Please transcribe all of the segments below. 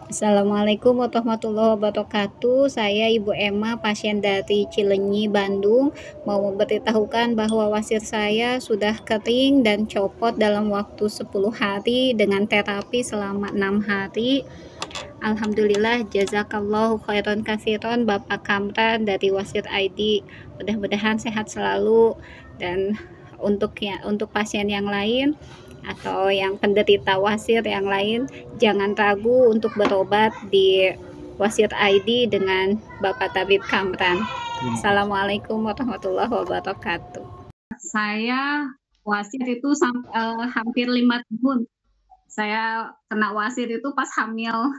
Assalamualaikum warahmatullahi wabarakatuh. Saya Ibu Emma, pasien dari Cileunyi, Bandung. Mau memberitahukan bahwa wasir saya sudah kering dan copot dalam waktu 10 hari dengan terapi selama 6 hari. Alhamdulillah, jazakallahu khairan katsiran Bapak Kamran dari Wasir ID. Mudah-mudahan sehat selalu. Dan untuk pasien yang lain atau yang penderita wasir yang lain, jangan ragu untuk berobat di Wasir ID dengan Bapak Tabib Kamran. Assalamualaikum warahmatullahi wabarakatuh. Saya wasir itu hampir 5 tahun. Saya kena wasir itu pas hamil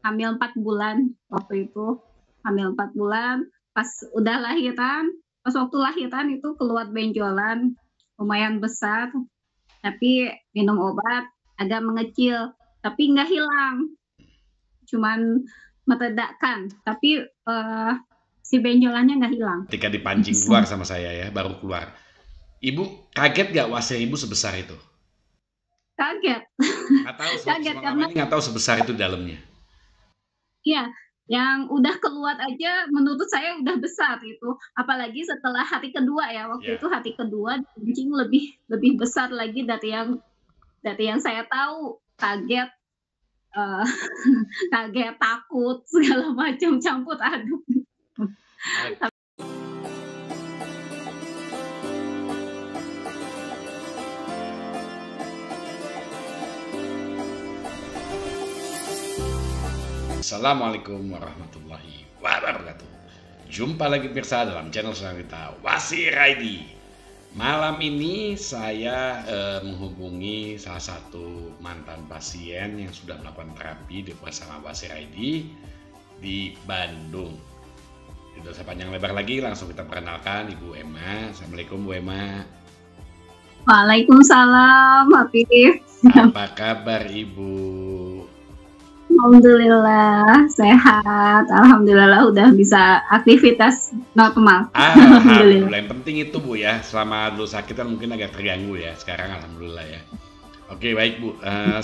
4 bulan waktu itu. Hamil 4 bulan, pas udah lahiran, pas waktu lahiran itu keluar benjolan lumayan besar. Tapi minum obat agak mengecil, tapi nggak hilang, cuman meredakan, tapi si benjolannya nggak hilang. Ketika dipancing keluar sama saya ya, baru keluar. Ibu kaget nggak wasir ibu sebesar itu? Kaget. Nggak tahu, kaget karena nggak tahu sebesar itu dalamnya. Iya, yang udah keluar aja menurut saya udah besar itu, apalagi setelah hari kedua ya, waktu itu hari kedua kencing lebih besar lagi dari yang saya tahu. Kaget, kaget, takut, segala macam campur aduk. Assalamualaikum warahmatullahi wabarakatuh. Jumpa lagi pemirsa dalam channel kita Wasir ID. Malam ini saya menghubungi salah satu mantan pasien yang sudah melakukan terapi bersama Wasir ID di Bandung. Tidak usah panjang lebar lagi, langsung kita perkenalkan Ibu Emma. Assalamualaikum Bu Emma. Waalaikumsalam, Habib. Apa kabar Ibu? Alhamdulillah sehat, alhamdulillah udah bisa aktivitas normal. Alhamdulillah. Yang penting itu Bu ya, selama dulu sakit kan mungkin agak terganggu ya, sekarang alhamdulillah ya. Oke baik Bu,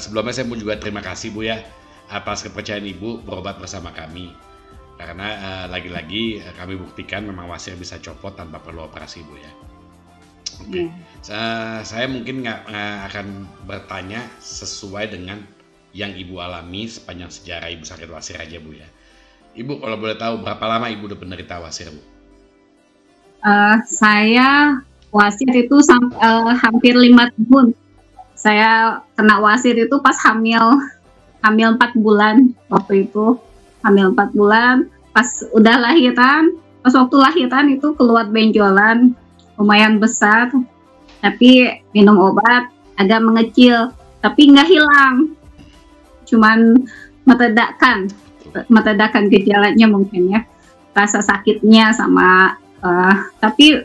sebelumnya saya mau juga terima kasih Bu ya atas kepercayaan Ibu berobat bersama kami. Karena lagi-lagi kami buktikan memang wasir bisa copot tanpa perlu operasi Bu ya. Oke, saya mungkin nggak akan bertanya sesuai dengan yang Ibu alami sepanjang sejarah Ibu sakit wasir aja Bu ya. Ibu kalau boleh tahu berapa lama Ibu udah penderita wasir Bu? Saya wasir itu hampir 5 tahun. Saya kena wasir itu pas hamil 4 bulan waktu itu. Hamil 4 bulan, pas udah lahiran, pas waktu lahiran itu keluar benjolan lumayan besar. Tapi minum obat agak mengecil, tapi nggak hilang, cuman meredakan gejalanya mungkin ya, rasa sakitnya sama tapi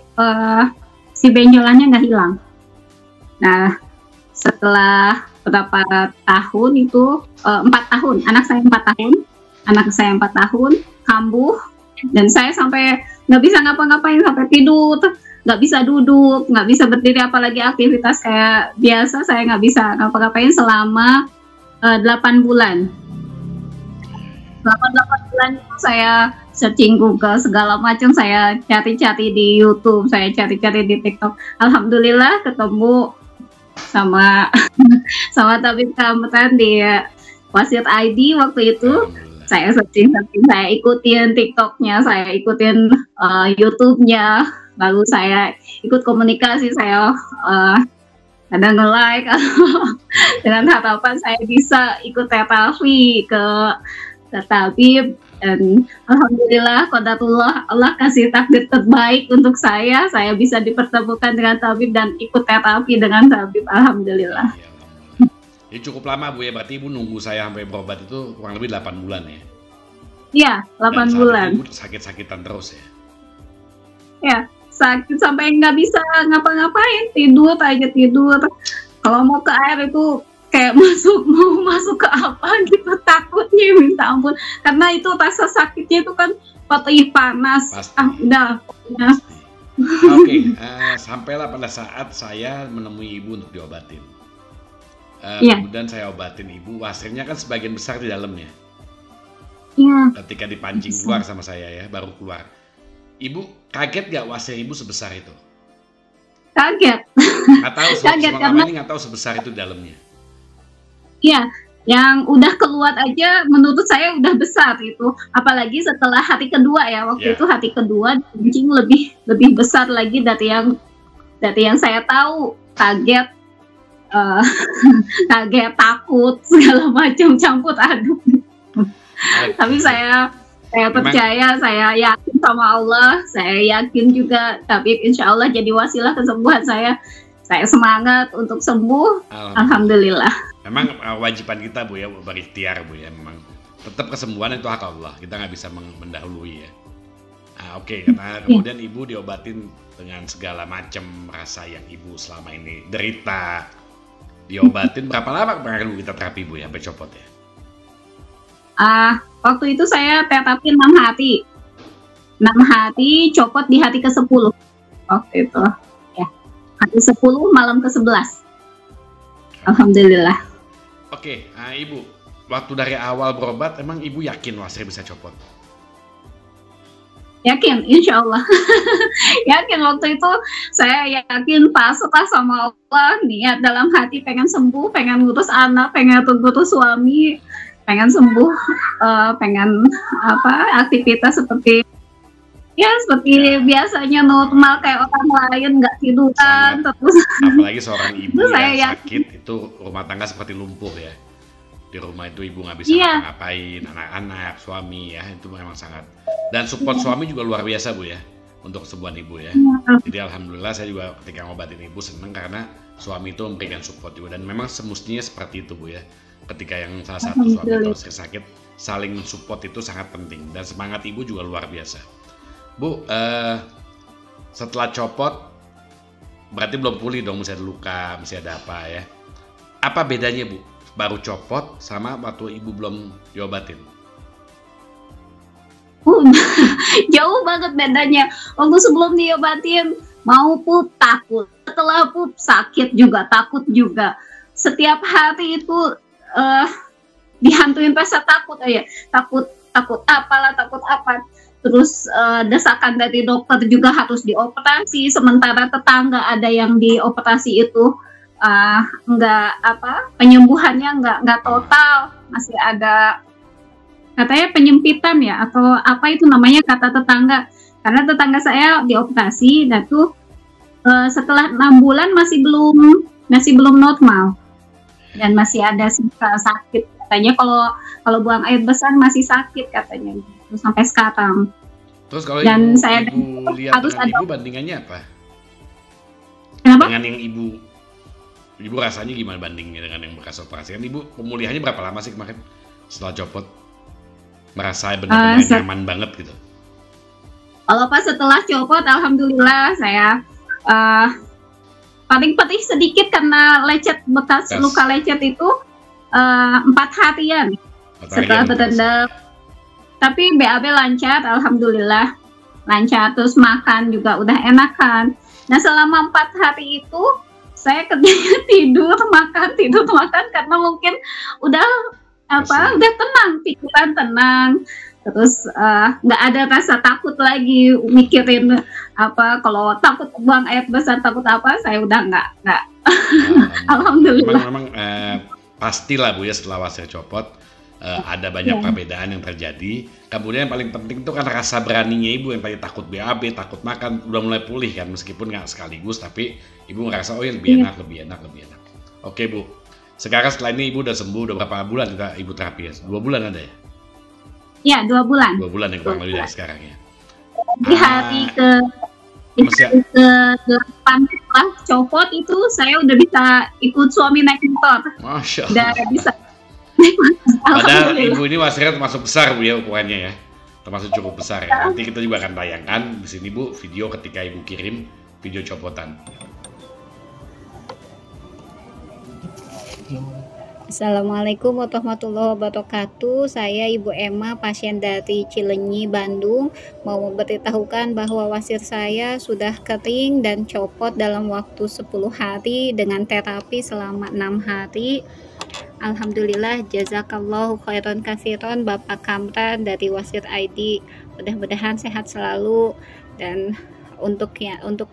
si benjolannya nggak hilang. Nah setelah beberapa tahun itu 4 tahun, anak saya 4 tahun kambuh, dan saya sampai nggak bisa ngapa-ngapain, sampai tidur nggak bisa duduk, nggak bisa berdiri, apalagi aktivitas kayak biasa saya nggak bisa ngapa-ngapain selama 8 bulan. 8 bulan itu saya searching Google segala macam, saya cari-cari di YouTube, saya cari-cari di TikTok. Alhamdulillah ketemu sama Tabib Kamran di Wasir ID waktu itu. Saya searching, saya ikutin TikToknya, saya ikutin YouTube-nya, lalu saya ikut komunikasi, saya ada nge-like dengan harapan saya bisa ikut terapi ke tabib, dan alhamdulillah qadarullah, Allah kasih takdir terbaik untuk saya bisa dipertemukan dengan tabib dan ikut terapi dengan tabib, alhamdulillah. Jadi cukup lama Bu ya, berarti Ibu nunggu saya sampai berobat itu kurang lebih 8 bulan ya? Iya, 8 bulan. Ibu sakit-sakitan terus ya? Ya, sakit sampai nggak bisa ngapa-ngapain, tidur aja tidur. Kalau mau ke air itu kayak mau masuk ke apa gitu, takutnya minta ampun, karena itu rasa sakitnya itu kan patih panas. Udah. Oke, sampailah pada saat saya menemui Ibu untuk diobatin. Iya, kemudian saya obatin ibu, wasirnya kan sebagian besar di dalamnya. iya, Ketika dipancing bisa. keluar sama saya ya, baru keluar. Ibu kaget gak wasir ibu sebesar itu? Kaget, Nggak tahu, kaget selama karena ini nggak tahu sebesar itu di dalamnya. iya, yang udah keluar aja menurut saya udah besar itu. Apalagi setelah hati kedua ya, waktu Ya, itu hati kedua dipancing lebih lebih besar lagi dari yang saya tahu. Kaget, eh, kaget, takut, segala macam campur aduk. Tapi oke. saya Memang, percaya, saya yakin sama Allah, saya yakin juga Tabib insya Allah jadi wasilah kesembuhan saya. Saya semangat untuk sembuh, alhamdulillah. alhamdulillah. Memang wajiban kita bu ya, berikhtiar bu ya. Memang tetap kesembuhan itu hak Allah. Kita nggak bisa mendahului ya. Oke, karena Ya. kemudian ibu diobatin dengan segala macam rasa yang ibu selama ini derita. Diobatin berapa lama kemarin bu kita terapi bu ya, sampai copot ya? Waktu itu saya terapi 6 hari. 6 hari, copot di hari ke-10 waktu itu. Ya, hari 10 malam ke-11. Alhamdulillah. Oke, ibu, waktu dari awal berobat, emang ibu yakin wasir bisa copot? Yakin, insya Allah. Yakin waktu itu saya yakin pasrah sama Allah, niat dalam hati pengen sembuh, pengen ngurus anak, pengen ngurus suami, pengen sembuh, pengen aktivitas seperti biasanya normal kayak orang lain, nggak tiduran Sangat, terus. apalagi seorang ibu Itu saya yang yakin. sakit, itu rumah tangga seperti lumpuh ya. Di rumah itu ibu nggak bisa Iya, ngapa-ngapain, anak-anak, suami ya, itu memang sangat. Dan support suami juga luar biasa bu ya, untuk kesembuhan ibu ya. Jadi alhamdulillah saya juga ketika ngobatin ibu seneng karena suami itu memberikan support juga. Dan memang semestinya seperti itu bu ya. Ketika yang salah satu suami atau alhamdulillah. istri sakit, saling mensupport itu sangat penting. Dan semangat ibu juga luar biasa. Bu, setelah copot, berarti belum pulih dong, masih ada luka, masih ada apa ya. Apa bedanya bu, baru copot sama waktu ibu belum diobatin? Jauh banget bedanya. Waktu sebelum diobatin mau pup takut, setelah pup sakit juga, takut juga. Setiap hari itu eh, dihantuin rasa takut aja, takut takut apalah, takut apa. Terus desakan dari dokter juga harus dioperasi. Sementara tetangga ada yang dioperasi itu penyembuhannya nggak total, masih ada katanya penyempitan ya atau apa itu namanya kata tetangga. Karena tetangga saya dioperasi dan tuh setelah 6 bulan masih belum normal dan masih ada sisa sakit katanya, kalau buang air besar masih sakit katanya gitu, sampai sekarang. Terus kalau Dan saya ibu lihat harus dengan ada ibu bandingannya apa? kenapa? Dengan yang ibu rasanya gimana bandingnya dengan yang bekas operasi? Kan ibu pemulihannya berapa lama sih kemarin setelah copot? Merasa benar-benar nyaman banget gitu? Kalau pas setelah copot, alhamdulillah saya paling pedih sedikit karena lecet, bekas luka lecet itu 4 harian setelah berendam. Tapi BAB lancar, alhamdulillah lancar. Terus makan juga udah enakan. Nah selama 4 hari itu saya kerjanya tidur makan karena mungkin udah udah tenang, pikiran tenang. Terus nggak ada rasa takut lagi mikirin kalau takut buang air besar, takut apa, saya udah nggak. Alhamdulillah. Memang pastilah bu ya setelah wasir copot ada banyak perbedaan yang terjadi. Kemudian yang paling penting itu kan rasa beraninya ibu yang tadi takut BAB, takut makan, udah mulai pulih kan, meskipun nggak sekaligus, tapi ibu ngerasa oh ya lebih enak. Oke bu, sekarang setelah ini ibu udah sembuh, udah berapa bulan ibu terapi ya? 2 bulan ada ya? Ya 2 bulan. 2 bulan yang kurang lebih dari sekarang ya. Di hari ke 8 setelah copot itu saya udah bisa ikut suami naik motor. Masya Allah. Udah bisa. Padahal ibu ini wasirnya termasuk besar bu ya ukurannya ya, termasuk cukup besar ya. Nanti kita juga akan tayangkan di sini bu video ketika ibu kirim video copotan. Assalamualaikum warahmatullahi wabarakatuh. Saya Ibu Emma, pasien dari Cileunyi, Bandung. Mau memberitahukan bahwa wasir saya sudah kering dan copot dalam waktu 10 hari dengan terapi selama 6 hari. Alhamdulillah, jazakallahu khairan katsiran Bapak Kamran dari Wasir ID. Mudah-mudahan sehat selalu. Dan untuk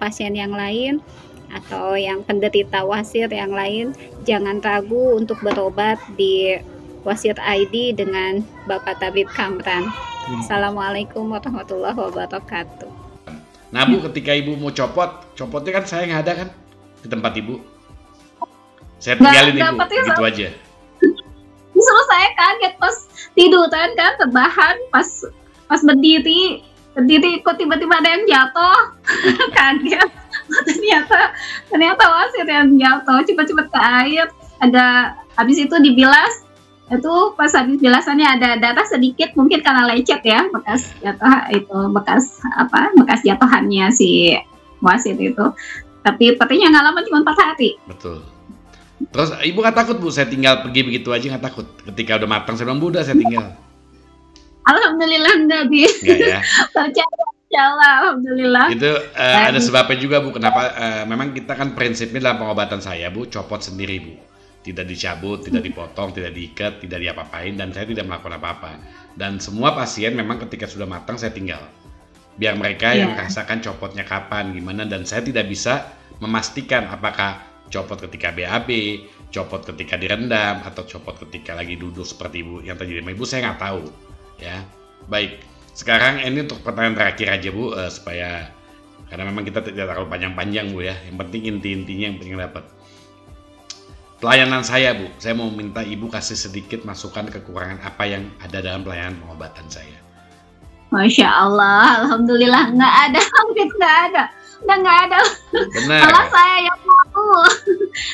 pasien yang lain atau yang penderita wasir yang lain, jangan ragu untuk berobat di Wasir ID dengan Bapak Tabib Kamran. Assalamualaikum warahmatullahi wabarakatuh. Nah Bu, ketika Ibu mau copotnya kan saya nggak ada kan di tempat Ibu. Saya tinggalin Ibu, gitu aja. Justru saya kaget pas tiduran kan, terbahan pas berdiri kok tiba-tiba ada yang jatuh. Kaget. ternyata wasir yang jatuh, cepet-cepet ke air. Habis itu dibilas, itu pas habis bilasannya ada darah sedikit, mungkin karena lecet ya, bekas jatuh itu, bekas jatuhannya si wasir itu. Tapi petinya nggak lama, cuma 4 hari. Betul. Terus Ibu nggak takut Bu, saya tinggal pergi begitu aja nggak takut? Ketika udah matang saya bilang, Bu udah saya tinggal. Alhamdulillah nggak bisa. Nggak ya? Percaya, alhamdulillah. Itu ada sebabnya juga Bu, kenapa memang kita kan prinsipnya dalam pengobatan saya Bu, copot sendiri Bu. Tidak dicabut, tidak dipotong, tidak diikat, tidak diapa-apain, dan saya tidak melakukan apa-apa. Dan semua pasien memang ketika sudah matang saya tinggal. Biar mereka yang merasakan copotnya kapan, gimana, dan saya tidak bisa memastikan apakah copot ketika BAB, copot ketika direndam, atau copot ketika lagi duduk seperti Ibu yang terjadi sama Ibu, saya nggak tahu. Ya, baik. Sekarang ini untuk pertanyaan terakhir aja Bu, supaya karena memang kita tidak terlalu panjang-panjang Bu ya. Yang penting inti-intinya yang penting dapat. Pelayanan saya Bu, saya mau minta Ibu kasih sedikit masukan kekurangan apa yang ada dalam pelayanan pengobatan saya. Masya Allah, alhamdulillah nggak ada, hampir nggak ada. Udah nggak ada. Benar. Malah saya yang malu.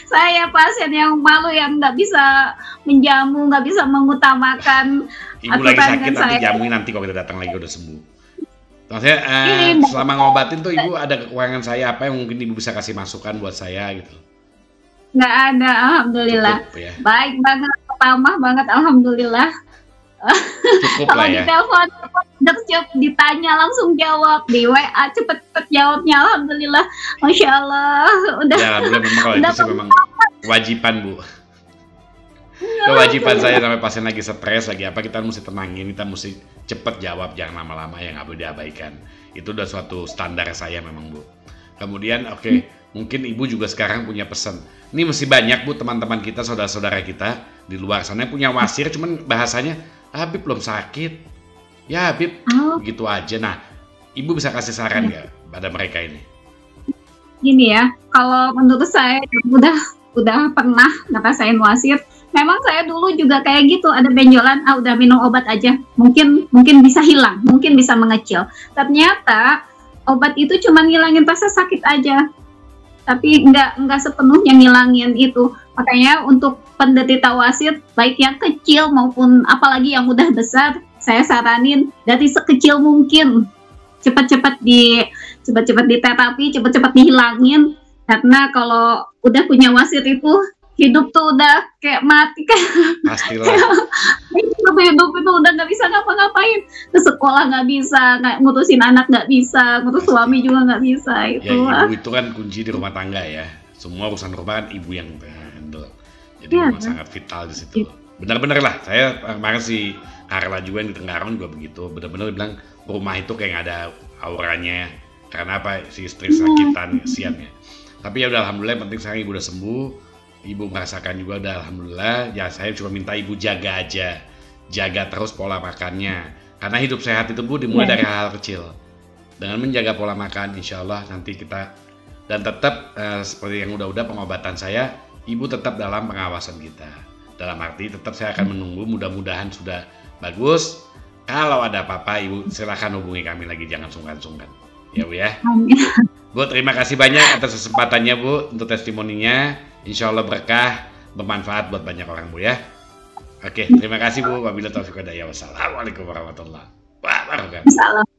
Saya pasien yang malu, yang nggak bisa menjamu, nggak bisa mengutamakan. Ibu lagi sakit, nanti jamuin nanti kalau kita datang lagi udah sembuh. Maksudnya selama ngobatin tuh Ibu ada kekurangan saya apa yang mungkin Ibu bisa kasih masukan buat saya gitu? Nggak ada, alhamdulillah. Cukup, ya? Baik banget, ramah banget, alhamdulillah. Cukup lah ya. Kalau di telepon ditanya langsung jawab, di WA cepet-cepet jawabnya, alhamdulillah. Masya Allah, udah. Ya alhamdulillah, memang kalau itu sih memang kewajiban Bu. Kewajiban saya sampai pasien lagi stres lagi apa, kita mesti tenangin, kita mesti cepet jawab, jangan lama-lama, yang nggak boleh diabaikan. Itu udah suatu standar saya memang Bu. Kemudian mungkin Ibu juga sekarang punya pesan. Ini mesti banyak Bu teman-teman kita, saudara-saudara kita di luar sana yang punya wasir, cuman bahasanya Habib belum sakit. Ya Habib begitu aja. Nah, Ibu bisa kasih saran nggak pada mereka ini? Gini ya, kalau menurut saya udah pernah ngerasain wasir. Memang saya dulu juga kayak gitu, ada benjolan, udah minum obat aja, mungkin bisa hilang, mungkin bisa mengecil. Ternyata obat itu cuma ngilangin rasa sakit aja, tapi nggak sepenuhnya ngilangin itu. Makanya untuk penderita wasir, baik yang kecil maupun apalagi yang udah besar, saya saranin dari sekecil mungkin cepat-cepat diterapi, cepat-cepat dihilangin. Karena kalau udah punya wasir itu hidup tuh udah kayak mati kan. Pastilah. Hidup itu udah nggak bisa ngapa-ngapain, ke sekolah nggak bisa, ngurusin anak nggak bisa, ngurus suami juga nggak bisa. Itu ya, Ibu itu kan kunci di rumah tangga ya. Semua urusan rumah kan Ibu yang handle. Jadi memang sangat vital di situ. Benar-benar lah, saya kemarin si Carla juga yang di Tenggarong juga begitu. Benar-benar bilang rumah itu kayak nggak ada auranya. Karena apa? Si istri sakitan, kesian ya. Tapi ya udah alhamdulillah, yang penting sekarang Ibu udah sembuh. Ibu merasakan juga udah alhamdulillah. Ya saya cuma minta Ibu jaga aja. Jaga terus pola makannya. Karena hidup sehat itu Bu dimulai dari hal-hal kecil. Dengan menjaga pola makan, insya Allah nanti kita, dan tetap seperti yang udah pengobatan saya, Ibu tetap dalam pengawasan kita. Dalam arti tetap saya akan menunggu, mudah-mudahan sudah bagus. Kalau ada apa-apa Ibu silakan hubungi kami lagi, jangan sungkan-sungkan. Ya Bu ya. Bu terima kasih banyak atas kesempatannya Bu untuk testimoninya. Insya Allah berkah, bermanfaat buat banyak orang Bu ya. Oke, terima kasih Bu. Wabillahi taufiq wal hidayah. Wassalamualaikum warahmatullahi wabarakatuh.